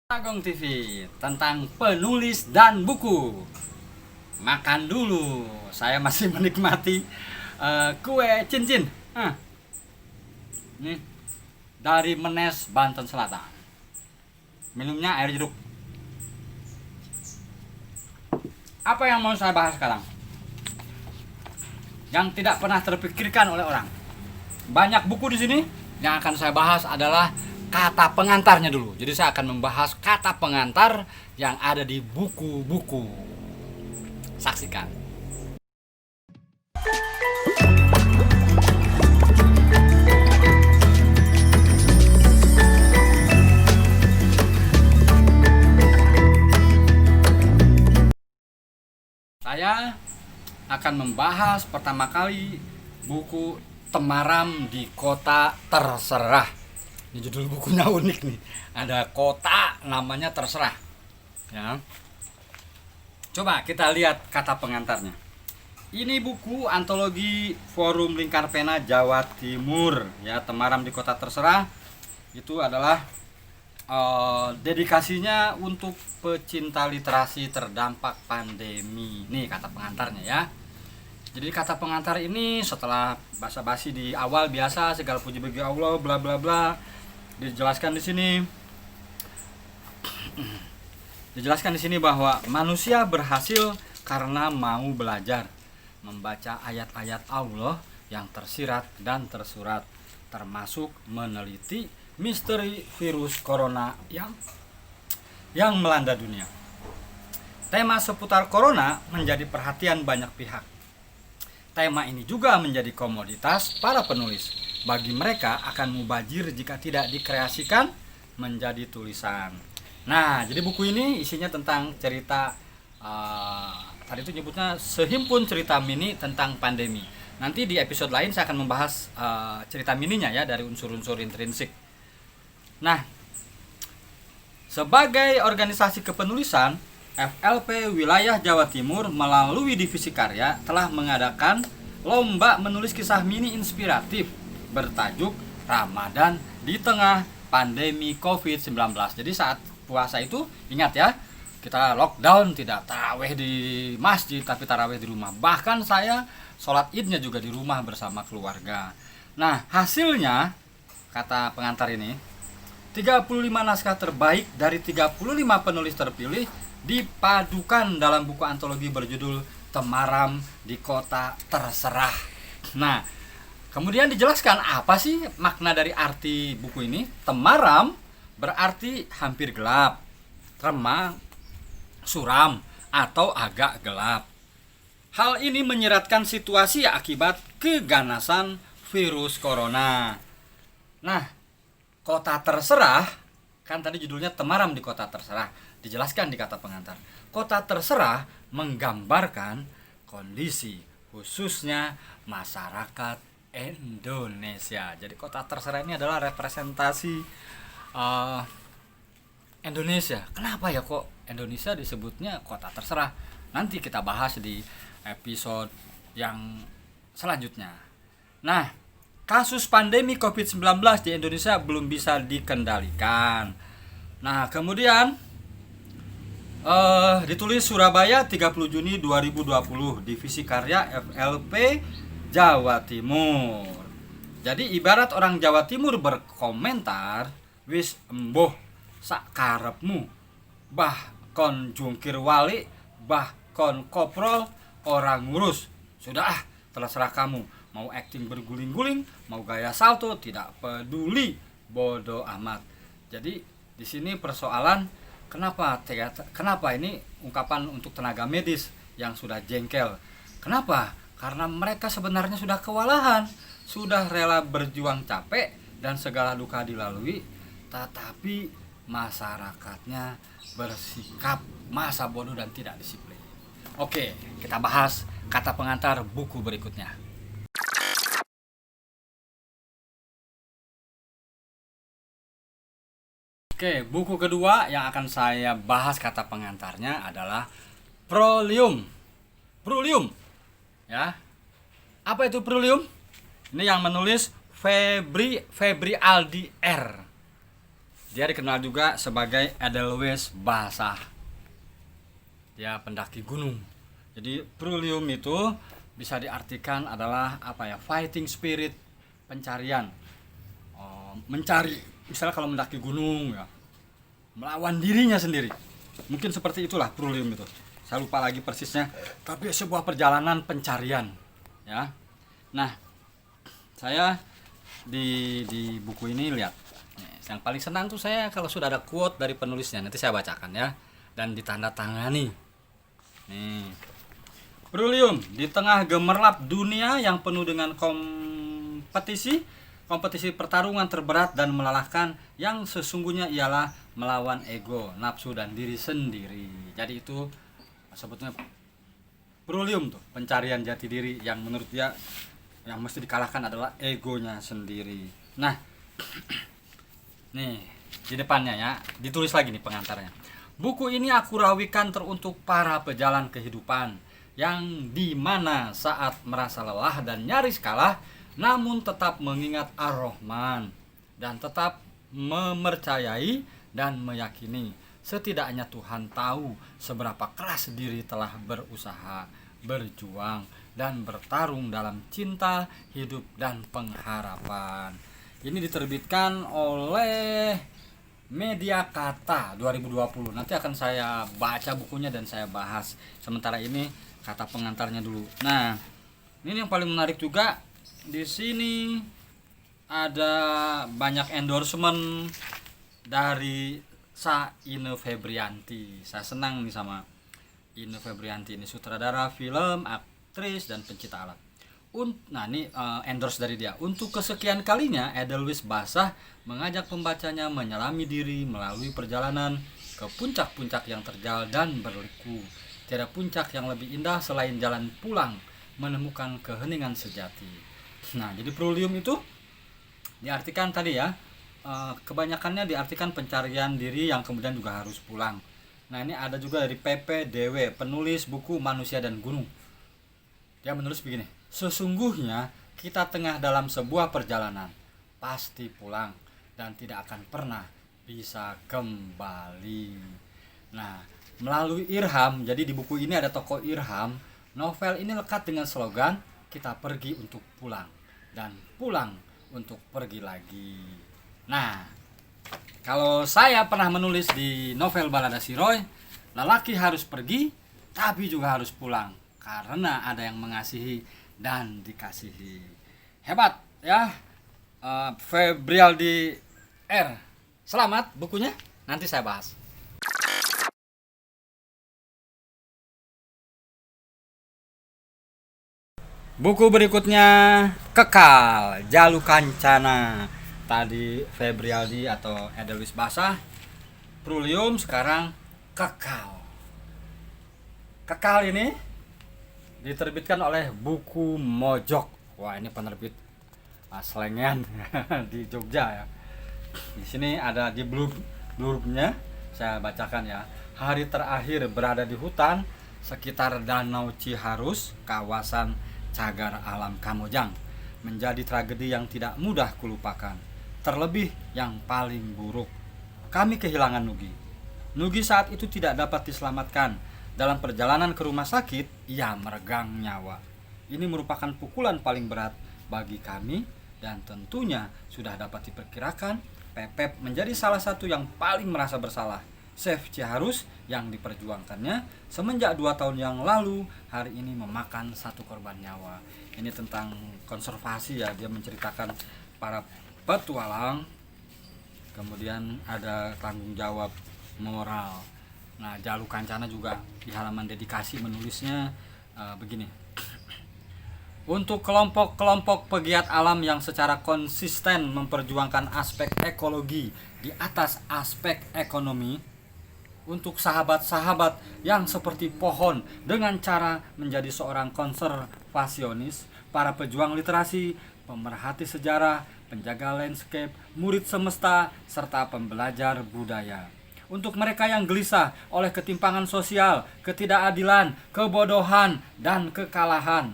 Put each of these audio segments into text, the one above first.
Agung TV tentang penulis dan buku. Makan dulu, saya masih menikmati kue cincin. Ini dari Menes, Banten Selatan. Minumnya air jeruk. Apa yang mau saya bahas sekarang? Yang tidak pernah terpikirkan oleh orang. Banyak buku di sini. Yang akan saya bahas adalah kata pengantarnya dulu. Jadi saya akan membahas kata pengantar yang ada di buku-buku. Saksikan. Saya akan membahas pertama kali buku Temaram di Kota Terserah. Ini judul bukunya unik nih. Ada kota namanya Terserah. Ya. Coba kita lihat kata pengantarnya. Ini buku antologi Forum Lingkar Pena Jawa Timur, ya, Temaram di Kota Terserah. Itu adalah dedikasinya untuk pecinta literasi terdampak pandemi. Nih kata pengantarnya ya. Jadi kata pengantar ini setelah basa-basi di awal biasa, segala puji bagi Allah, bla bla bla, dijelaskan di sini. Dijelaskan di sini bahwa manusia berhasil karena mau belajar membaca ayat-ayat Allah yang tersirat dan tersurat, termasuk meneliti misteri virus corona yang melanda dunia. Tema seputar corona menjadi perhatian banyak pihak. Tema ini juga menjadi komoditas para penulis. Bagi mereka akan mubazir jika tidak dikreasikan menjadi tulisan. Nah, jadi buku ini isinya tentang cerita, tadi itu nyebutnya sehimpun cerita mini tentang pandemi. Nanti di episode lain saya akan membahas cerita mininya ya, dari unsur-unsur intrinsik. Nah, sebagai organisasi kepenulisan, FLP Wilayah Jawa Timur melalui Divisi Karya telah mengadakan lomba menulis kisah mini inspiratif bertajuk Ramadan di Tengah Pandemi COVID-19. Jadi saat puasa itu, ingat ya, kita lockdown, tidak tarawih di masjid tapi tarawih di rumah. Bahkan saya sholat idnya juga di rumah bersama keluarga. Nah, hasilnya, kata pengantar ini, 35 naskah terbaik dari 35 penulis terpilih dipadukan dalam buku antologi berjudul Temaram di Kota Terserah. Nah, kemudian dijelaskan apa sih makna dari arti buku ini. Temaram berarti hampir gelap, remang, suram, atau agak gelap. Hal ini menyeratkan situasi akibat keganasan virus corona. Nah, Kota Terserah, kan tadi judulnya Temaram di Kota Terserah. Dijelaskan di kata pengantar, kota terserah menggambarkan kondisi khususnya masyarakat Indonesia. Jadi kota terserah ini adalah representasi Indonesia. Kenapa ya kok Indonesia disebutnya kota terserah? Nanti kita bahas di episode yang selanjutnya. Nah, kasus pandemi COVID-19 di Indonesia belum bisa dikendalikan. Nah, kemudian ditulis Surabaya 30 Juni 2020, Divisi Karya FLP Jawa Timur. Jadi ibarat orang Jawa Timur berkomentar, wis emboh sak karepmu, bah kon jungkir wali, bah kon koprol orang ngurus. Sudah terserah kamu, mau acting berguling-guling, mau gaya salto, tidak peduli, bodoh amat. Jadi di sini persoalan kenapa ini ungkapan untuk tenaga medis yang sudah jengkel. Kenapa? Karena mereka sebenarnya sudah kewalahan, sudah rela berjuang capek dan segala duka dilalui, tetapi masyarakatnya bersikap masa bodoh dan tidak disiplin. Oke, kita bahas kata pengantar buku berikutnya. Oke, buku kedua yang akan saya bahas kata pengantarnya adalah Prolium. Prolium. Ya. Apa itu Prolium? Ini yang menulis Febri Aldi R. Dia dikenal juga sebagai Edelweiss Basah. Dia pendaki gunung. Jadi Prulium itu bisa diartikan adalah apa ya? Fighting spirit, pencarian. Mencari, misalnya kalau mendaki gunung ya, melawan dirinya sendiri. Mungkin seperti itulah Prulium itu. Saya lupa lagi persisnya, tapi sebuah perjalanan pencarian, ya. Nah, saya di buku ini lihat, yang paling senang tuh saya kalau sudah ada quote dari penulisnya, nanti saya bacakan ya, dan ditandatangani. Nih, Prulium di tengah gemerlap dunia yang penuh dengan kompetisi pertarungan terberat dan melelahkan, yang sesungguhnya ialah melawan ego, nafsu dan diri sendiri. Jadi itu sebetulnya Prulium tuh, pencarian jati diri yang menurut dia yang mesti dikalahkan adalah egonya sendiri. Nah, nih di depannya ya, ditulis lagi nih pengantarnya. Buku ini aku rawikan teruntuk para pejalan kehidupan yang dimana saat merasa lelah dan nyaris kalah, namun tetap mengingat Ar-Rahman dan tetap mempercayai dan meyakini setidaknya Tuhan tahu seberapa keras diri telah berusaha, berjuang, dan bertarung dalam cinta, hidup, dan pengharapan. Ini diterbitkan oleh Media Kata 2020. Nanti akan saya baca bukunya dan saya bahas. Sementara ini kata pengantarnya dulu. Nah, ini yang paling menarik juga, di sini ada banyak endorsement dari Ine Febrianti. Saya senang nih sama Ine Febrianti, ini sutradara film, aktris, dan pencipta alat. Nah ini endorse dari dia. Untuk kesekian kalinya Edelweiss Basah mengajak pembacanya menyelami diri melalui perjalanan ke puncak-puncak yang terjal dan berliku. Tiada puncak yang lebih indah selain jalan pulang menemukan keheningan sejati. Nah, jadi Prulium itu diartikan tadi ya, kebanyakannya diartikan pencarian diri yang kemudian juga harus pulang. Nah, ini ada juga dari PPDW, penulis buku Manusia dan Gunung. Dia menulis begini: sesungguhnya kita tengah dalam sebuah perjalanan, pasti pulang dan tidak akan pernah bisa kembali. Nah, melalui Irham, jadi di buku ini ada tokoh Irham. Novel ini lekat dengan slogan kita pergi untuk pulang dan pulang untuk pergi lagi. Nah, kalau saya pernah menulis di novel Balada Siroy, lelaki harus pergi tapi juga harus pulang karena ada yang mengasihi dan dikasihi. Hebat ya, Febrialdi R. Selamat bukunya, nanti saya bahas. Buku berikutnya Kekal, Jalu Kancana. Tadi Febrialdi atau Edelweiss Basah, Prulium, sekarang Kekal. Kekal ini diterbitkan oleh Buku Mojok. Wah, ini penerbit slengan di Jogja ya. Di sini ada di blurbnya, saya bacakan ya. Hari terakhir berada di hutan sekitar Danau Ciharus, kawasan Cagar Alam Kamojang, menjadi tragedi yang tidak mudah kulupakan. Terlebih yang paling buruk, kami kehilangan Nugi. Nugi saat itu tidak dapat diselamatkan. Dalam perjalanan ke rumah sakit, ia meregang nyawa. Ini merupakan pukulan paling berat bagi kami dan tentunya sudah dapat diperkirakan Pepep menjadi salah satu yang paling merasa bersalah. Chef Ciharus yang diperjuangkannya semenjak 2 tahun yang lalu hari ini memakan 1 korban nyawa. Ini tentang konservasi ya, dia menceritakan para petualang, kemudian ada tanggung jawab moral. Nah, Jalu Kancana juga di halaman dedikasi menulisnya begini: untuk kelompok-kelompok pegiat alam yang secara konsisten memperjuangkan aspek ekologi di atas aspek ekonomi, untuk sahabat-sahabat yang seperti pohon dengan cara menjadi seorang konservasionis, para pejuang literasi, pemerhati sejarah, penjaga landscape, murid semesta, serta pembelajar budaya. Untuk mereka yang gelisah oleh ketimpangan sosial, ketidakadilan, kebodohan, dan kekalahan.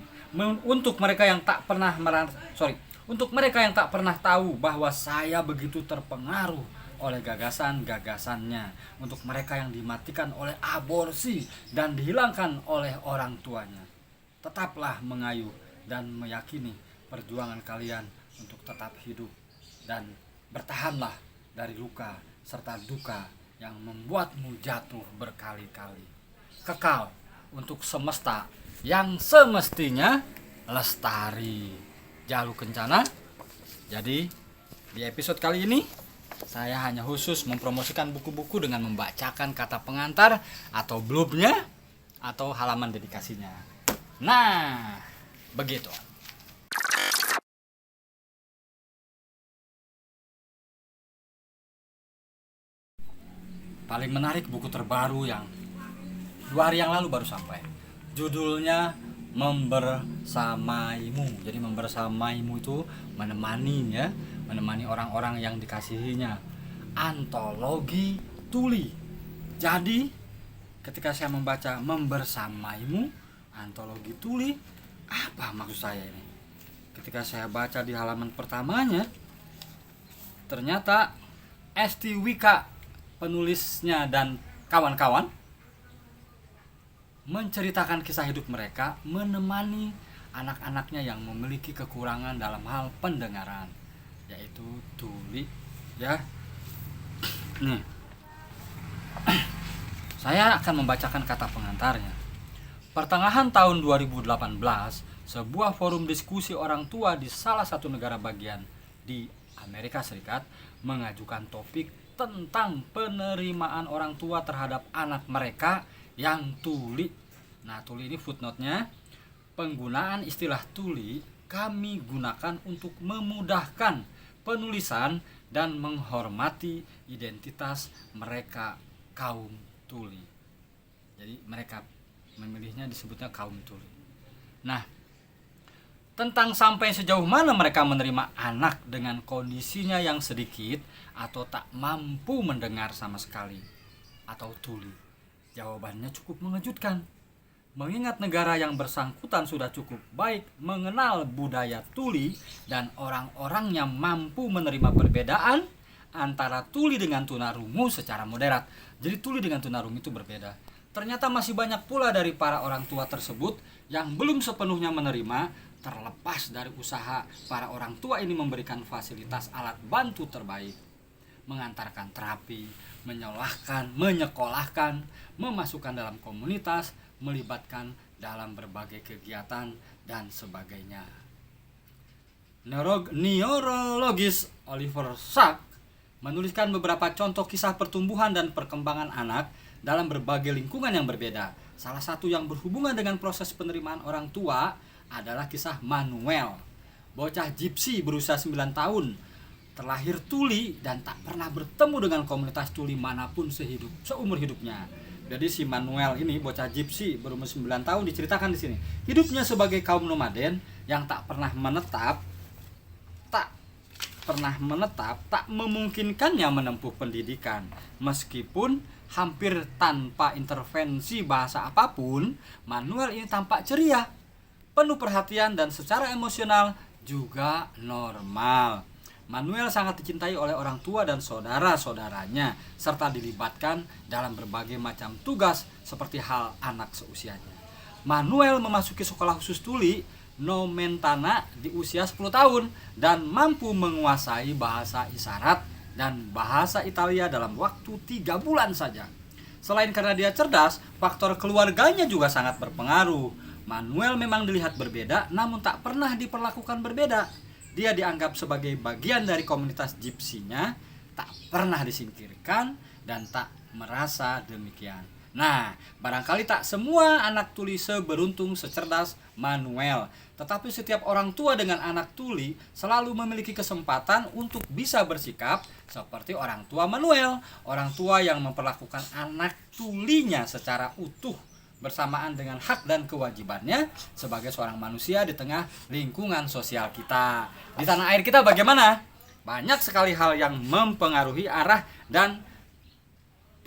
Untuk mereka yang tak pernah tahu bahwa saya begitu terpengaruh oleh gagasan-gagasannya, untuk mereka yang dimatikan oleh aborsi dan dihilangkan oleh orang tuanya. Tetaplah mengayuh dan meyakini perjuangan kalian untuk tetap hidup, dan bertahanlah dari luka serta duka yang membuatmu jatuh berkali-kali. Kekal untuk semesta yang semestinya lestari. Jalu Kencana. Jadi di episode kali ini saya hanya khusus mempromosikan buku-buku dengan membacakan kata pengantar atau blurbnya atau halaman dedikasinya. Nah, begitu. Paling menarik buku terbaru yang 2 hari yang lalu baru sampai. Judulnya Membersamaimu. Jadi membersamaimu itu menemani orang-orang yang dikasihinya. Antologi tuli. Jadi ketika saya membaca Membersamaimu, antologi tuli, apa maksud saya ini? Ketika saya baca di halaman pertamanya, ternyata Esti Wika, penulisnya dan kawan-kawan, menceritakan kisah hidup mereka menemani anak-anaknya yang memiliki kekurangan dalam hal pendengaran, yaitu tuli, ya. Nih, saya akan membacakan kata pengantarnya. Pertengahan tahun 2018, sebuah forum diskusi orang tua di salah satu negara bagian di Amerika Serikat mengajukan topik tentang penerimaan orang tua terhadap anak mereka yang tuli. Nah, tuli ini footnote-nya, penggunaan istilah tuli kami gunakan untuk memudahkan penulisan dan menghormati identitas mereka kaum tuli. Jadi mereka memilihnya disebutnya kaum tuli. Nah, tentang sampai sejauh mana mereka menerima anak dengan kondisinya yang sedikit atau tak mampu mendengar sama sekali atau tuli, jawabannya cukup mengejutkan. Mengingat negara yang bersangkutan sudah cukup baik mengenal budaya tuli dan orang-orang yang mampu menerima perbedaan antara tuli dengan tunarungu secara moderat. Jadi tuli dengan tunarungu itu berbeda. Ternyata masih banyak pula dari para orang tua tersebut yang belum sepenuhnya menerima, terlepas dari usaha para orang tua ini memberikan fasilitas alat bantu terbaik, mengantarkan terapi, menyekolahkan, memasukkan dalam komunitas, melibatkan dalam berbagai kegiatan, dan sebagainya. Neurologis Oliver Sacks menuliskan beberapa contoh kisah pertumbuhan dan perkembangan anak dalam berbagai lingkungan yang berbeda. Salah satu yang berhubungan dengan proses penerimaan orang tua adalah kisah Manuel, bocah Gypsy berusia 9 tahun, terlahir tuli dan tak pernah bertemu dengan komunitas tuli manapun seumur hidupnya. Jadi si Manuel ini, bocah Gypsy berumur 9 tahun, diceritakan di sini. Hidupnya sebagai kaum nomaden yang tak memungkinkannya menempuh pendidikan. Meskipun hampir tanpa intervensi bahasa apapun, Manuel ini tampak ceria, penuh perhatian, dan secara emosional juga normal. Manuel sangat dicintai oleh orang tua dan saudara-saudaranya, serta dilibatkan dalam berbagai macam tugas seperti hal anak seusianya. Manuel memasuki sekolah khusus tuli Nomentana di usia 10 tahun dan mampu menguasai bahasa isyarat dan bahasa Italia dalam waktu 3 bulan saja. Selain karena dia cerdas, faktor keluarganya juga sangat berpengaruh. Manuel memang dilihat berbeda, namun tak pernah diperlakukan berbeda. Dia dianggap sebagai bagian dari komunitas Gypsy-nya, tak pernah disingkirkan, dan tak merasa demikian. Nah, barangkali tak semua anak tuli seberuntung secerdas Manuel, tetapi setiap orang tua dengan anak tuli selalu memiliki kesempatan untuk bisa bersikap seperti orang tua Manuel, orang tua yang memperlakukan anak tulinya secara utuh bersamaan dengan hak dan kewajibannya sebagai seorang manusia di tengah lingkungan sosial kita. Di tanah air kita bagaimana? Banyak sekali hal yang mempengaruhi arah dan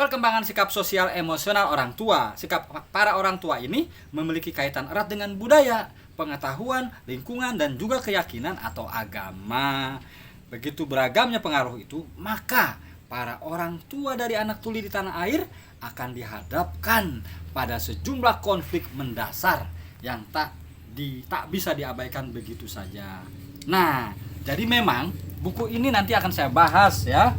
perkembangan sikap sosial emosional orang tua. Sikap para orang tua ini memiliki kaitan erat dengan budaya, pengetahuan, lingkungan, dan juga keyakinan atau agama. Begitu beragamnya pengaruh itu, maka para orang tua dari anak tuli di tanah air akan dihadapkan pada sejumlah konflik mendasar yang tak bisa diabaikan begitu saja. Nah, jadi memang buku ini nanti akan saya bahas ya.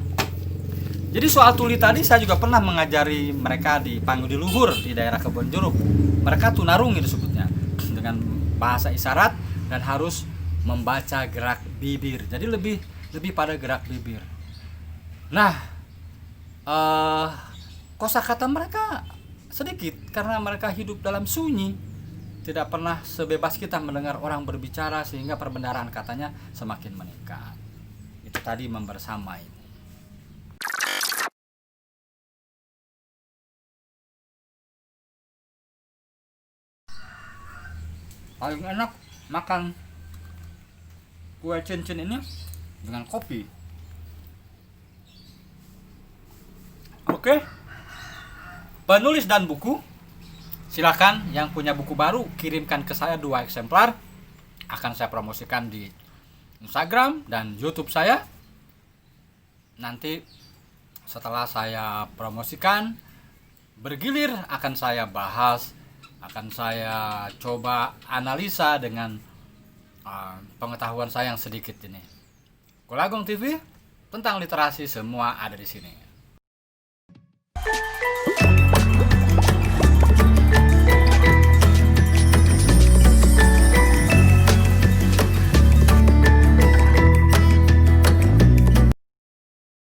Jadi soal tuli tadi saya juga pernah mengajari mereka di Pangudi Luhur di daerah Kebonjeruk. Mereka tunarungi disebutnya dengan bahasa isyarat dan harus membaca gerak bibir. Jadi lebih pada gerak bibir. Nah, kosakata mereka sedikit karena mereka hidup dalam sunyi. Tidak pernah sebebas kita mendengar orang berbicara sehingga perbendaharaan katanya semakin meningkat. Itu tadi membersamai. Paling enak makan kue cincin ini dengan kopi. Oke. Penulis dan buku, silakan yang punya buku baru kirimkan ke saya 2 eksemplar. Akan saya promosikan di Instagram dan YouTube saya. Nanti setelah saya promosikan, bergilir akan saya bahas, akan saya coba analisa dengan pengetahuan saya yang sedikit ini. Kulagong TV, tentang literasi semua ada di sini.